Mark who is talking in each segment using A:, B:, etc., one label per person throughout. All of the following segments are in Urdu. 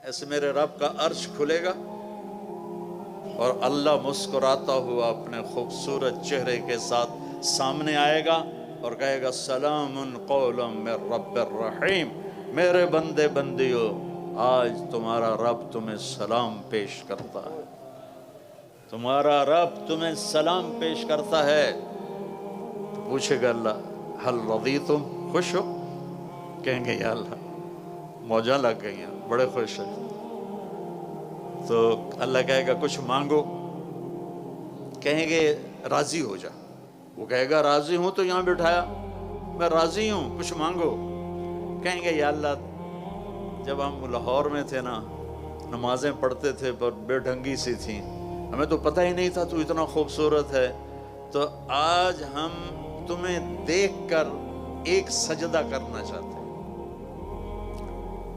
A: ایسے میرے رب کا عرش کھلے گا اور اللہ مسکراتا ہوا اپنے خوبصورت چہرے کے ساتھ سامنے آئے گا اور کہے گا سلام قولا من رب الرحیم، میرے بندے بندیو آج تمہارا رب تمہیں سلام پیش کرتا ہے، تمہارا رب تمہیں سلام پیش کرتا ہے۔ تو پوچھے گا اللہ حل رضیتم، خوش ہو؟ کہیں گے یا اللہ موجاں لگ گئی ہیں، بڑے خوش ہیں۔ تو اللہ کہے گا کچھ مانگو، کہیں گے راضی ہو جا، وہ کہے گا راضی ہوں تو یہاں بٹھایا، میں راضی ہوں، کچھ مانگو۔ کہیں گے یا اللہ جب ہم لاہور میں تھے نا، نمازیں پڑھتے تھے پر بے ڈھنگی سی تھیں، ہمیں تو پتہ ہی نہیں تھا تو اتنا خوبصورت ہے، تو آج ہم تمہیں دیکھ کر ایک سجدہ کرنا چاہتے ہیں،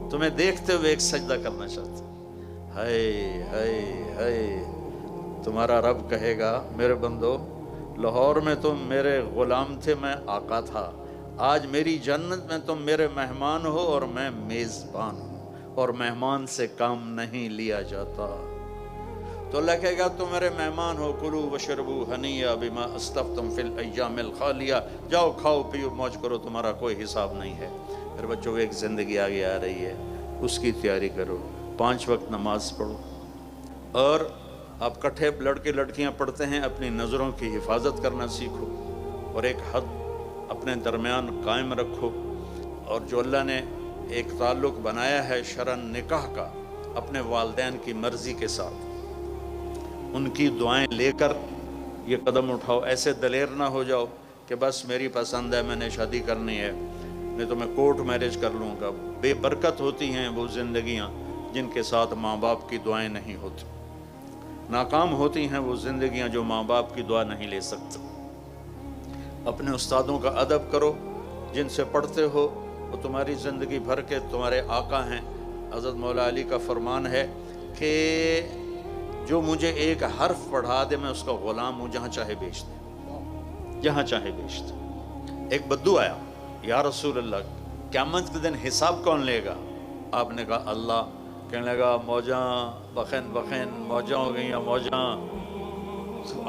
A: تمہیں دیکھتے ہوئے ایک سجدہ کرنا چاہتے ہیں۔ ہائے ہائے ہائے، تمہارا رب کہے گا میرے بندو لاہور میں تم میرے غلام تھے، میں آقا تھا، آج میری جنت میں تم میرے مہمان ہو اور میں میزبان ہوں، اور مہمان سے کام نہیں لیا جاتا۔ تو اللہ کہے گا تم میرے مہمان ہو، کلوا واشربوا ہنیئا بما اسلفتم فی الایام الخالیہ، جاؤ کھاؤ پیو موج کرو، تمہارا کوئی حساب نہیں ہے۔ میرے بچوں ایک زندگی آگے آ رہی ہے، اس کی تیاری کرو، 5 وقت نماز پڑھو، اور آپ کٹھے لڑکے لڑکیاں پڑھتے ہیں، اپنی نظروں کی حفاظت کرنا سیکھو، اور ایک حد اپنے درمیان قائم رکھو، اور جو اللہ نے ایک تعلق بنایا ہے شرعاً نکاح کا اپنے والدین کی مرضی کے ساتھ، ان کی دعائیں لے کر یہ قدم اٹھاؤ۔ ایسے دلیر نہ ہو جاؤ کہ بس میری پسند ہے میں نے شادی کرنی ہے، نہیں تو میں کورٹ میرج کر لوں گا۔ بے برکت ہوتی ہیں وہ زندگیاں جن کے ساتھ ماں باپ کی دعائیں نہیں ہوتی، ناکام ہوتی ہیں وہ زندگیاں جو ماں باپ کی دعا نہیں لے سکتے۔ اپنے استادوں کا ادب کرو، جن سے پڑھتے ہو وہ تمہاری زندگی بھر کے تمہارے آقا ہیں۔ حضرت مولا علی کا فرمان ہے کہ جو مجھے ایک حرف پڑھا دے میں اس کا غلام ہوں، جہاں چاہے بیچ دے، جہاں چاہے بیچ دے۔ ایک بدو آیا، یا رسول اللہ قیامت کے دن حساب کون لے گا؟ آپ نے کہا اللہ۔ کہنے لگا موجاں بخین بخین موجاں ہو گئیں، موجاں۔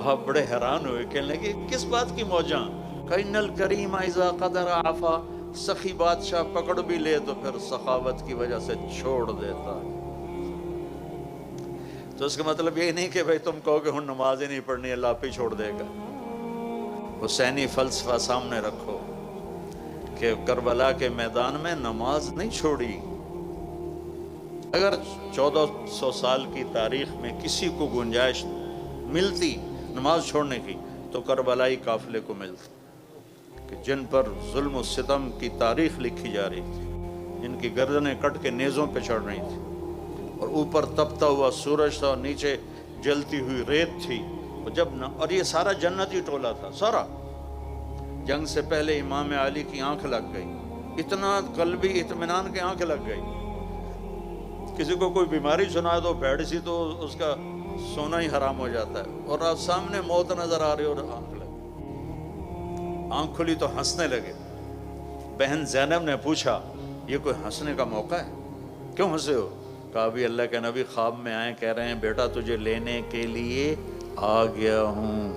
A: آپ بڑے حیران ہوئے، کہنے لگے کس بات کی موجاں؟ کہ ان الکریم اذا قدر عفا، سخی بادشاہ پکڑ بھی لے تو پھر سخاوت کی وجہ سے چھوڑ دیتا ہے۔ تو اس کا مطلب یہ نہیں کہ بھئی تم کہو کہ ہن نماز ہی نہیں پڑھنی، اللہ آپ ہی چھوڑ دے گا۔ حسینی فلسفہ سامنے رکھو کہ کربلا کے میدان میں نماز نہیں چھوڑی۔ اگر 1400 سال کی تاریخ میں کسی کو گنجائش ملتی نماز چھوڑنے کی تو کربلائی قافلے کو ملتی، کہ جن پر ظلم و ستم کی تاریخ لکھی جا رہی تھی، جن کی گردنیں کٹ کے نیزوں پہ چڑھ رہی تھی، اور اوپر تپتا ہوا سورج تھا اور نیچے جلتی ہوئی ریت تھی، اور یہ سارا جنتی ٹولہ تھا سارا۔ جنگ سے پہلے امام علی کی آنکھ لگ گئی، اتنا قلبی اطمینان کی آنکھ لگ گئی۔ کسی کو کوئی بیماری سنا دو بھیڑ سی تو اس کا سونا ہی حرام ہو جاتا ہے، اور آپ سامنے موت نظر آ رہی اور آنکھ کھلی تو ہنسنے لگے۔ بہن زینب نے پوچھا یہ کوئی ہنسنے کا موقع ہے، کیوں ہنسے ہو؟ کہا بھی اللہ کے نبی خواب میں آئے، کہہ رہے ہیں بیٹا تجھے لینے کے لیے آ گیا ہوں۔